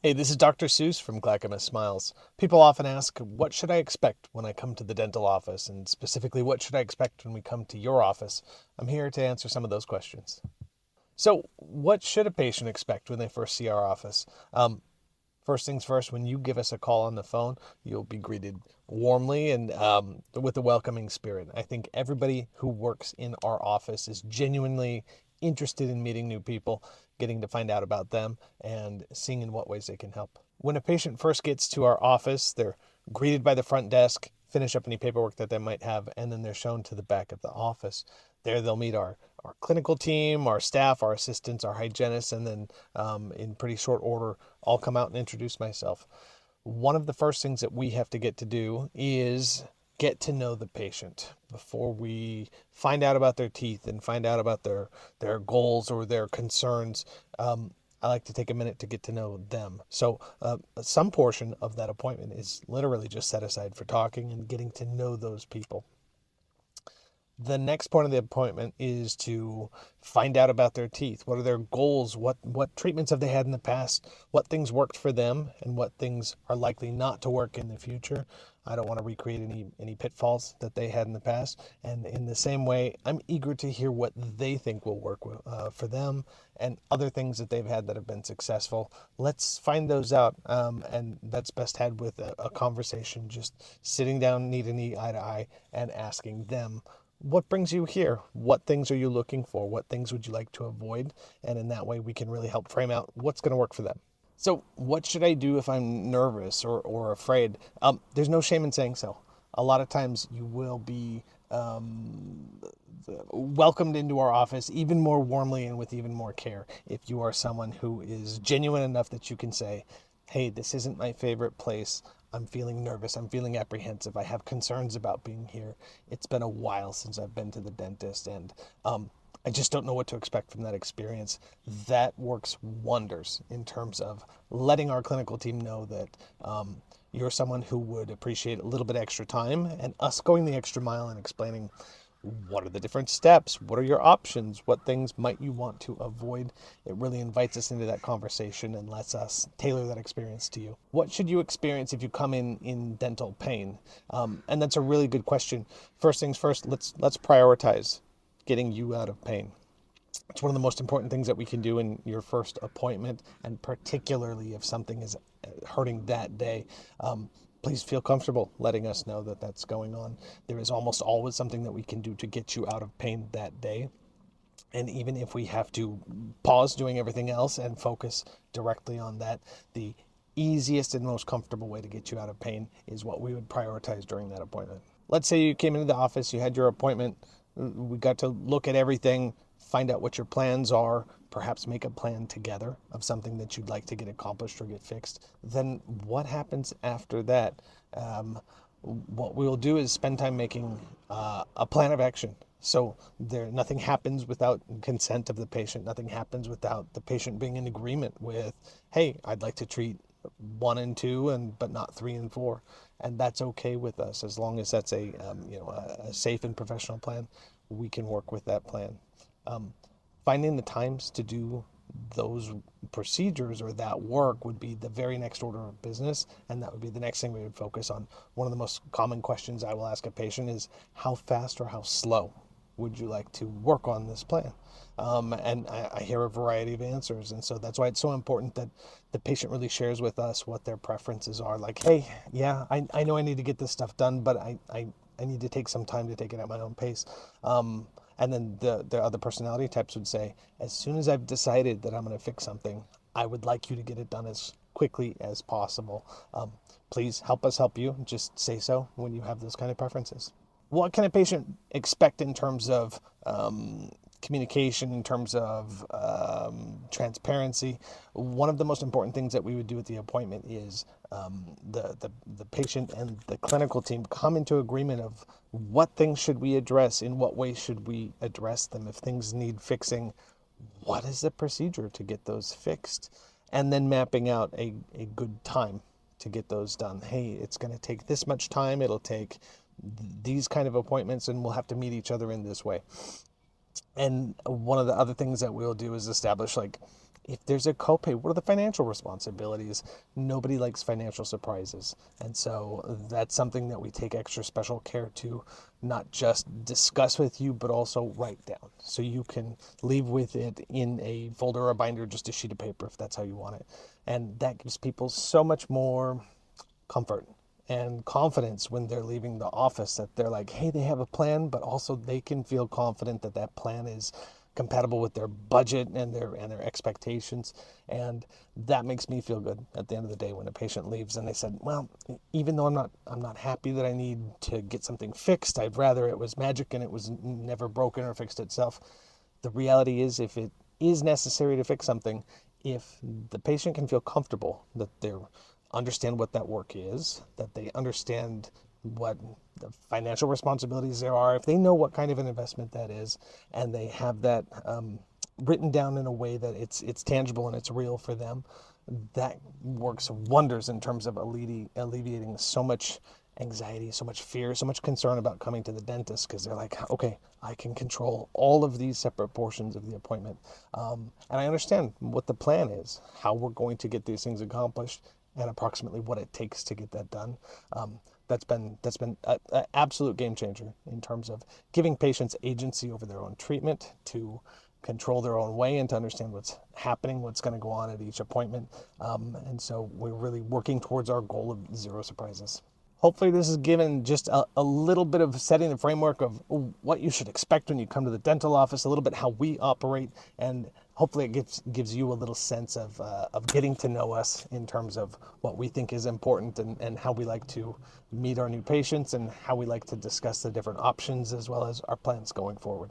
Hey, this is Dr. Seuss from Clackamas Smiles. People often ask, what should I expect when I come to the dental office? And specifically, what should I expect when we come to your office? I'm here to answer some of those questions. So, what should a patient expect when they first see our office? First things first, when you give us a call on the phone, you'll be greeted warmly and with a welcoming spirit. I think everybody who works in our office is genuinely interested in meeting new people, getting to find out about them, and seeing in what ways they can help. When a patient first gets to our office, they're greeted by the front desk, finish up any paperwork that they might have, and then they're shown to the back of the office. There they'll meet our clinical team, our staff, our assistants, our hygienists, and then in pretty short order, I'll come out and introduce myself. One of the first things that we have to get to do is get to know the patient before we find out about their teeth and find out about their goals or their concerns. I like to take a minute to get to know them. So, some portion of that appointment is literally just set aside for talking and getting to know those people. The next point of the appointment is to find out about their teeth. What are their goals? What treatments have they had in the past? What things worked for them and what things are likely not to work in the future? I don't want to recreate any pitfalls that they had in the past. And in the same way, I'm eager to hear what they think will work for them and other things that they've had that have been successful. Let's find those out. And that's best had with a conversation, just sitting down knee to knee, eye to eye, and asking them, what brings you here? What things are you looking for? What things would you like to avoid? And in that way, we can really help frame out what's going to work for them. So, what should I do if I'm nervous or afraid? There's no shame in saying so. A lot of times, you will be welcomed into our office even more warmly and with even more care if you are someone who is genuine enough that you can say, hey, this isn't my favorite place. I'm feeling nervous. I'm feeling apprehensive. I have concerns about being here. It's been a while since I've been to the dentist, and I just don't know what to expect from that experience. That works wonders in terms of letting our clinical team know that you're someone who would appreciate a little bit extra time and us going the extra mile and explaining what are the different steps, what are your options, what things might you want to avoid. It really invites us into that conversation and lets us tailor that experience to you. What should you experience if you come in dental pain? And that's a really good question. First things first, let's prioritize getting you out of pain. It's one of the most important things that we can do in your first appointment, and particularly if something is hurting that day. Please feel comfortable letting us know that that's going on. There is almost always something that we can do to get you out of pain that day. And even if we have to pause doing everything else and focus directly on that, the easiest and most comfortable way to get you out of pain is what we would prioritize during that appointment. Let's say you came into the office, you had your appointment, we got to look at everything, find out what your plans are, perhaps make a plan together of something that you'd like to get accomplished or get fixed. Then what happens after that? What we will do is spend time making a plan of action. So nothing happens without consent of the patient. Nothing happens without the patient being in agreement with, hey, I'd like to treat 1 and 2, but not 3 and 4, and that's okay with us as long as that's a safe and professional plan. We can work with that plan. Um, Finding the times to do those procedures or that work would be the very next order of business, and that would be the next thing we would focus on. One of the most common questions I will ask a patient is, how fast or how slow would you like to work on this plan? And I hear a variety of answers. And so that's why it's so important that the patient really shares with us what their preferences are. Like, hey, yeah, I know I need to get this stuff done, but I need to take some time to take it at my own pace. And then the other personality types would say, as soon as I've decided that I'm going to fix something, I would like you to get it done as quickly as possible. Please help us help you. Just say so when you have those kind of preferences. What can a patient expect in terms of communication, in terms of transparency? One of the most important things that we would do at the appointment is the patient and the clinical team come into agreement of what things should we address, in what way should we address them. If things need fixing, what is the procedure to get those fixed? And then mapping out a good time to get those done. Hey, it's going to take this much time. It'll take these kind of appointments, and we'll have to meet each other in this way. And one of the other things that we'll do is establish, like, If there's a copay, what are the financial responsibilities? Nobody likes financial surprises. And so that's something that we take extra special care to not just discuss with you, but also write down. So you can leave with it in a folder or a binder, just a sheet of paper if that's how you want it. And that gives people so much more comfort and confidence when they're leaving the office, that they're like, hey, they have a plan, but also they can feel confident that that plan is compatible with their budget and their expectations. And that makes me feel good at the end of the day when a patient leaves and they said, well, even though I'm not happy that I need to get something fixed, I'd rather it was magic and it was never broken or fixed itself. The reality is, if it is necessary to fix something, if the patient can feel comfortable that they understand what that work is, that they understand what the financial responsibilities there are, if they know what kind of an investment that is, and they have that written down in a way that it's tangible and it's real for them, that works wonders in terms of alleviating so much anxiety, so much fear, so much concern about coming to the dentist, because they're like, okay, I can control all of these separate portions of the appointment. And I understand what the plan is, how we're going to get these things accomplished, and approximately what it takes to get that done. That's been an absolute game changer in terms of giving patients agency over their own treatment, to control their own way and to understand what's happening, what's going to go on at each appointment. And so we're really working towards our goal of zero surprises. Hopefully this has given just a little bit of setting the framework of what you should expect when you come to the dental office, a little bit how we operate, and hopefully it gives you a little sense of getting to know us in terms of what we think is important, and how we like to meet our new patients, and how we like to discuss the different options as well as our plans going forward.